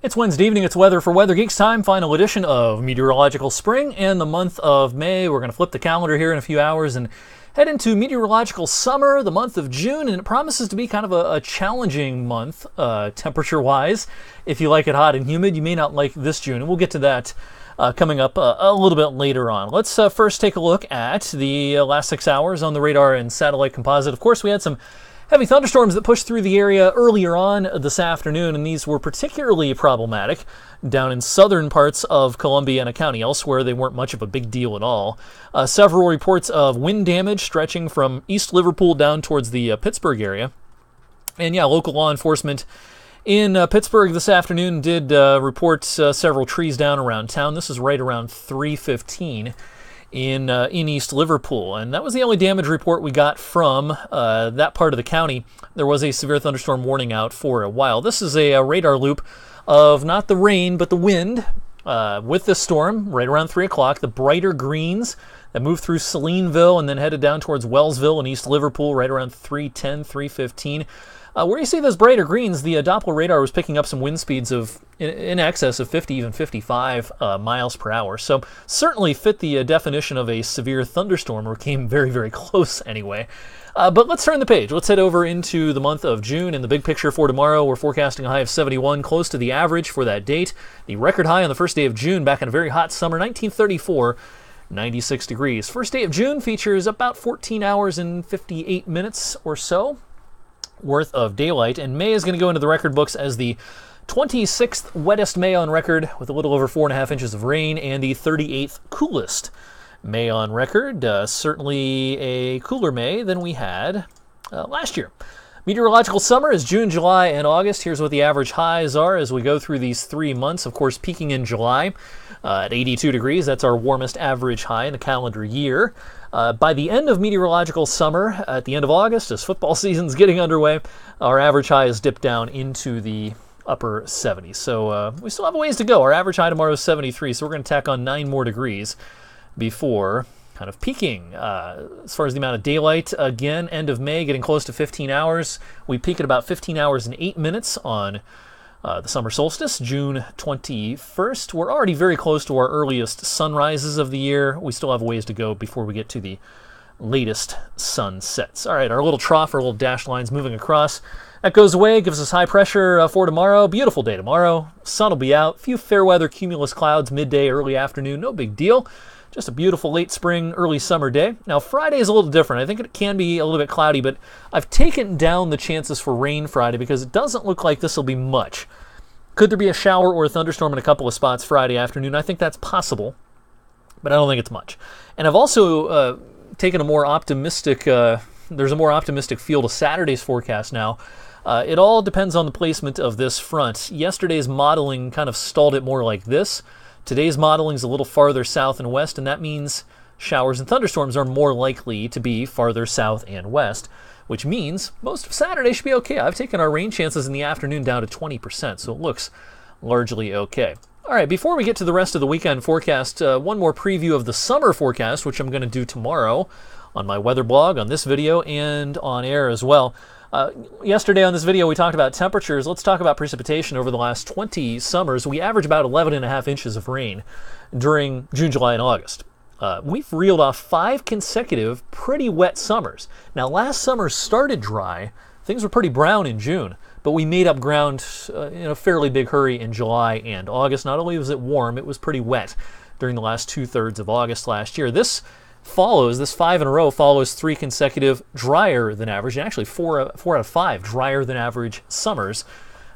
It's Wednesday evening, it's Weather for Weather Geeks time, final edition of Meteorological Spring and the month of May. We're going to flip the calendar here in a few hours and head into meteorological summer, the month of June, and it promises to be kind of a challenging month, temperature-wise. If you like it hot and humid, you may not like this June, and we'll get to that coming up a little bit later on. Let's first take a look at the last 6 hours on the radar and satellite composite. Of course, we had some heavy thunderstorms that pushed through the area earlier on this afternoon, and these were particularly problematic down in southern parts of Columbiana County. Elsewhere, they weren't much of a big deal at all. Several reports of wind damage stretching from East Liverpool down towards the Pittsburgh area. And yeah, local law enforcement in Pittsburgh this afternoon did report several trees down around town. This is right around 3:15. In East Liverpool, and that was the only damage report we got from that part of the county. There was a severe thunderstorm warning out for a while. This is a radar loop of not the rain but the wind with this storm right around 3 o'clock. The brighter greens that moved through Salineville and then headed down towards Wellsville and East Liverpool right around 3:10, 3:15. Where you see those brighter greens, the Doppler radar was picking up some wind speeds of in excess of 50, even 55 miles per hour. So certainly fit the definition of a severe thunderstorm, or came very, very close anyway. But let's turn the page. Let's head over into the month of June. In the big picture for tomorrow, we're forecasting a high of 71, close to the average for that date. The record high on the first day of June back in a very hot summer, 1934. 96 degrees. First day of June features about 14 hours and 58 minutes or so worth of daylight, and May is going to go into the record books as the 26th wettest May on record, with a little over 4.5 inches of rain, and the 38th coolest May on record. Certainly a cooler May than we had last year. Meteorological summer is June, July, and August. Here's what the average highs are as we go through these 3 months. Of course, peaking in July at 82 degrees. That's our warmest average high in the calendar year. By the end of meteorological summer, at the end of August, as football season's getting underway, our average high has dipped down into the upper 70s. So we still have a ways to go. Our average high tomorrow is 73, so we're going to tack on 9 more degrees before kind of peaking. As far as the amount of daylight, again, end of May, getting close to 15 hours. We peak at about 15 hours and 8 minutes on the summer solstice, June 21st. We're already very close to our earliest sunrises of the year. We still have a ways to go before we get to the latest sunsets. All right, our little trough, our little dashed lines moving across. That goes away, gives us high pressure for tomorrow. Beautiful day tomorrow. Sun will be out. Few fair weather cumulus clouds midday, early afternoon. No big deal. Just a beautiful late spring, early summer day. Now, Friday is a little different. I think it can be a little bit cloudy, but I've taken down the chances for rain Friday because it doesn't look like this will be much. Could there be a shower or a thunderstorm in a couple of spots Friday afternoon? I think that's possible, but I don't think it's much. And I've also taken a more optimistic, there's a more optimistic feel to Saturday's forecast now. It all depends on the placement of this front. Yesterday's modeling kind of stalled it more like this. Today's modeling is a little farther south and west, and that means showers and thunderstorms are more likely to be farther south and west, which means most of Saturday should be okay. I've taken our rain chances in the afternoon down to 20%, so it looks largely okay. All right, before we get to the rest of the weekend forecast, one more preview of the summer forecast, which I'm going to do tomorrow on my weather blog, on this video, and on air as well. Yesterday on this video we talked about temperatures. Let's talk about precipitation over the last 20 summers. We average about 11.5 inches of rain during June, July, and August. We've reeled off 5 consecutive pretty wet summers. Now, last summer started dry. Things were pretty brown in June, but we made up ground in a fairly big hurry in July and August. Not only was it warm, it was pretty wet during the last 2/3 of August last year. This 5 in a row follows 3 consecutive drier than average, and actually 4 out of 5 drier than average summers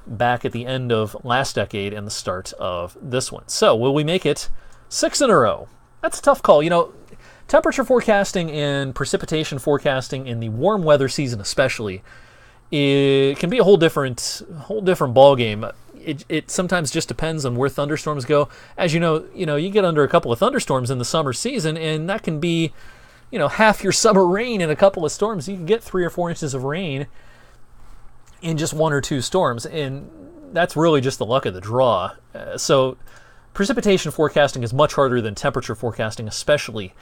back at the end of last decade and the start of this one. So will we make it 6 in a row? That's a tough call. You know, temperature forecasting and precipitation forecasting in the warm weather season especially, it can be a whole different ball game. It sometimes just depends on where thunderstorms go. As you know, you get under a couple of thunderstorms in the summer season, and that can be, half your summer rain in a couple of storms. You can get 3 or 4 inches of rain in just 1 or 2 storms, and that's really just the luck of the draw. So precipitation forecasting is much harder than temperature forecasting, especially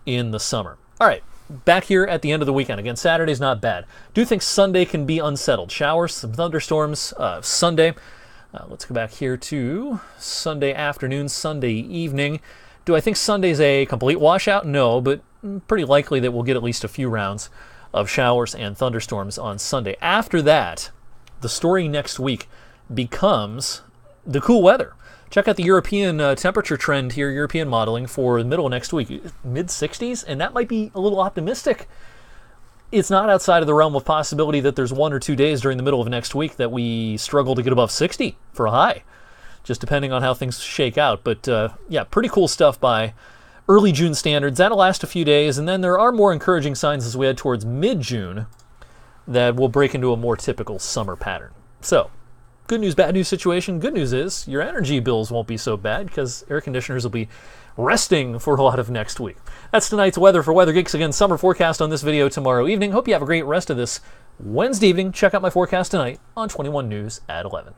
in the summer. All right, back here at the end of the weekend. Again, Saturday's not bad. Do think Sunday can be unsettled. Showers, some thunderstorms Sunday. Let's go back here to Sunday afternoon, Sunday evening. Do I think Sunday's a complete washout? No, but pretty likely that we'll get at least a few rounds of showers and thunderstorms on Sunday. After that, the story next week becomes the cool weather. Check out the European temperature trend here, European modeling for the middle of next week, mid-60s, and that might be a little optimistic. It's not outside of the realm of possibility that there's 1 or 2 days during the middle of next week that we struggle to get above 60 for a high, just depending on how things shake out. But yeah, pretty cool stuff by early June standards. That'll last a few days, and then there are more encouraging signs as we head towards mid-June that will break into a more typical summer pattern. So, good news, bad news situation. Good news is your energy bills won't be so bad because air conditioners will be resting for a lot of next week. That's tonight's weather for Weather Geeks. Again, summer forecast on this video tomorrow evening. Hope you have a great rest of this Wednesday evening. Check out my forecast tonight on 21 News at 11.